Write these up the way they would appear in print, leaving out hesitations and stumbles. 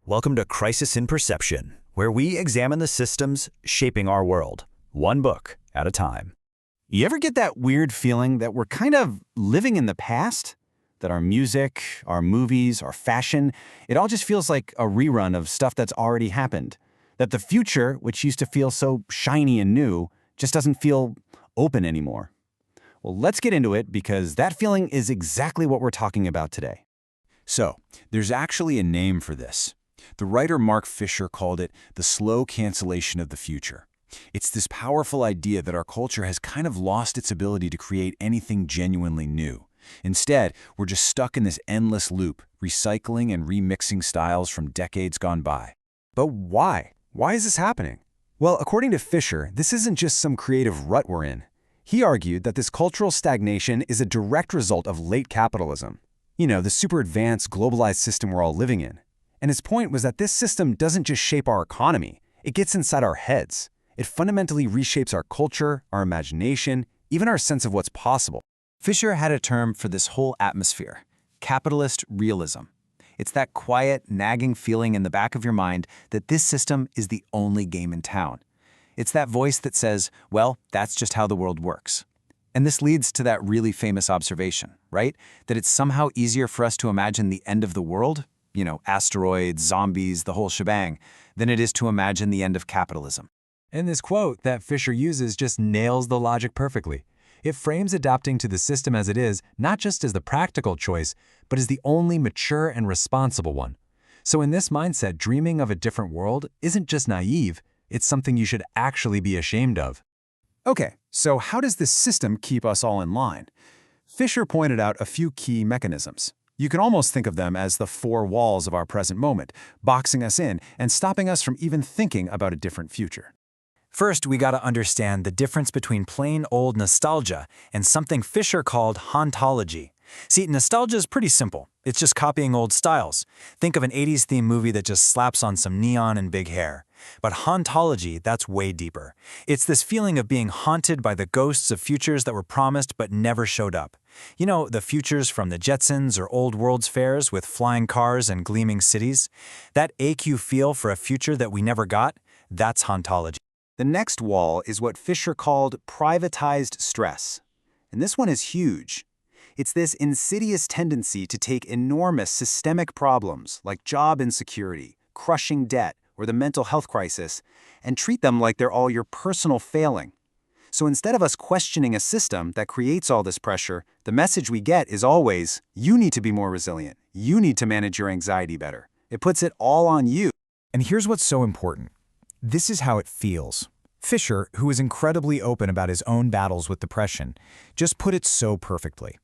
Welcome to Crisis in Perception, where we examine the systems shaping our world, one book at a time. You ever get that weird feeling that we're kind of living in the past? That our music, our movies, our fashion, it all just feels like a rerun of stuff that's already happened. That the future, which used to feel so shiny and new, just doesn't feel open anymore. Well, let's get into it because that feeling is exactly what we're talking about today. So, there's actually a name for this. The writer Mark Fisher called it the slow cancellation of the future. It's this powerful idea that our culture has kind of lost its ability to create anything genuinely new. Instead, we're just stuck in this endless loop, recycling and remixing styles from decades gone by. But why? Why is this happening? Well, according to Fisher, this isn't just some creative rut we're in. He argued that this cultural stagnation is a direct result of late capitalism. You know, the super advanced, globalized system we're all living in. And his point was that this system doesn't just shape our economy, it gets inside our heads. It fundamentally reshapes our culture, our imagination, even our sense of what's possible. Fisher had a term for this whole atmosphere: capitalist realism. It's that quiet, nagging feeling in the back of your mind that this system is the only game in town. It's that voice that says, well, that's just how the world works. And this leads to that really famous observation, right? That it's somehow easier for us to imagine the end of the world, asteroids, zombies, the whole shebang, than it is to imagine the end of capitalism. And this quote that Fisher uses just nails the logic perfectly. It frames adapting to the system as it is, not just as the practical choice, but as the only mature and responsible one. So in this mindset, dreaming of a different world isn't just naive, it's something you should actually be ashamed of. Okay, so how does this system keep us all in line? Fisher pointed out a few key mechanisms. You can almost think of them as the four walls of our present moment, boxing us in and stopping us from even thinking about a different future. First, we gotta understand the difference between plain old nostalgia and something Fisher called hauntology. See, nostalgia is pretty simple. It's just copying old styles. Think of an 80s themed movie that just slaps on some neon and big hair. But hauntology, that's way deeper. It's this feeling of being haunted by the ghosts of futures that were promised but never showed up. You know, the futures from the Jetsons or old World's Fairs with flying cars and gleaming cities? That ache you feel for a future that we never got? That's hauntology. The next wall is what Fisher called privatized stress. And this one is huge. It's this insidious tendency to take enormous systemic problems like job insecurity, crushing debt, or the mental health crisis, and treat them like they're all your personal failing. So instead of us questioning a system that creates all this pressure, the message we get is always, you need to be more resilient. You need to manage your anxiety better. It puts it all on you. And here's what's so important. This is how it feels. Fisher, who is incredibly open about his own battles with depression, just put it so perfectly.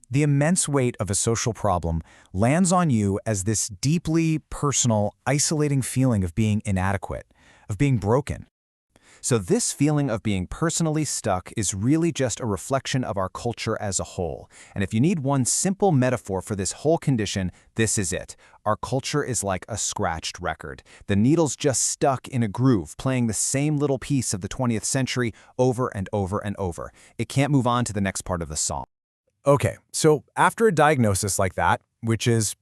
The immense weight of a social problem lands on you as this deeply personal, isolating feeling of being inadequate, of being broken. So this feeling of being personally stuck is really just a reflection of our culture as a whole. And if you need one simple metaphor for this whole condition, this is it. Our culture is like a scratched record. The needle's just stuck in a groove, playing the same little piece of the 20th century over and over and over. It can't move on to the next part of the song. Okay, so after a diagnosis like that, which is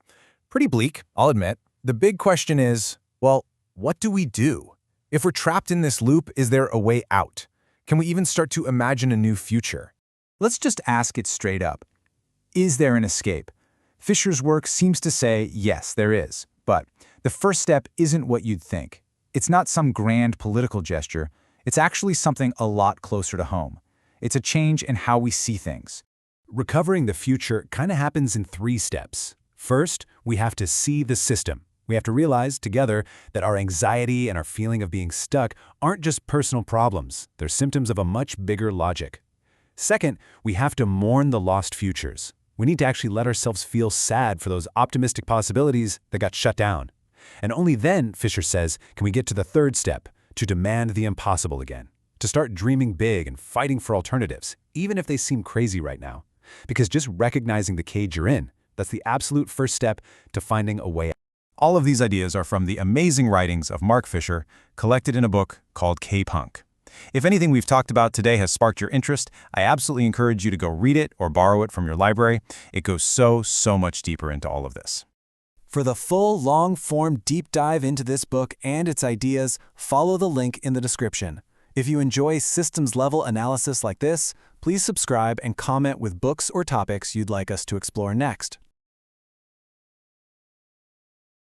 pretty bleak, I'll admit, the big question is, well, what do we do? If we're trapped in this loop, is there a way out? Can we even start to imagine a new future? Let's just ask it straight up. Is there an escape? Fisher's work seems to say, yes, there is. But the first step isn't what you'd think. It's not some grand political gesture. It's actually something a lot closer to home. It's a change in how we see things. Recovering the future kind of happens in 3 steps. First, we have to see the system. We have to realize together that our anxiety and our feeling of being stuck aren't just personal problems. They're symptoms of a much bigger logic. Second, we have to mourn the lost futures. We need to actually let ourselves feel sad for those optimistic possibilities that got shut down. And only then, Fisher says, can we get to the 3rd step, to demand the impossible again, to start dreaming big and fighting for alternatives, even if they seem crazy right now. Because just recognizing the cage you're in, that's the absolute first step to finding a way out. All of these ideas are from the amazing writings of Mark Fisher, collected in a book called K-Punk. If anything we've talked about today has sparked your interest, I absolutely encourage you to go read it or borrow it from your library. It goes so much deeper into all of this. For the full, long-form deep dive into this book and its ideas, follow the link in the description. If you enjoy systems-level analysis like this, please subscribe and comment with books or topics you'd like us to explore next.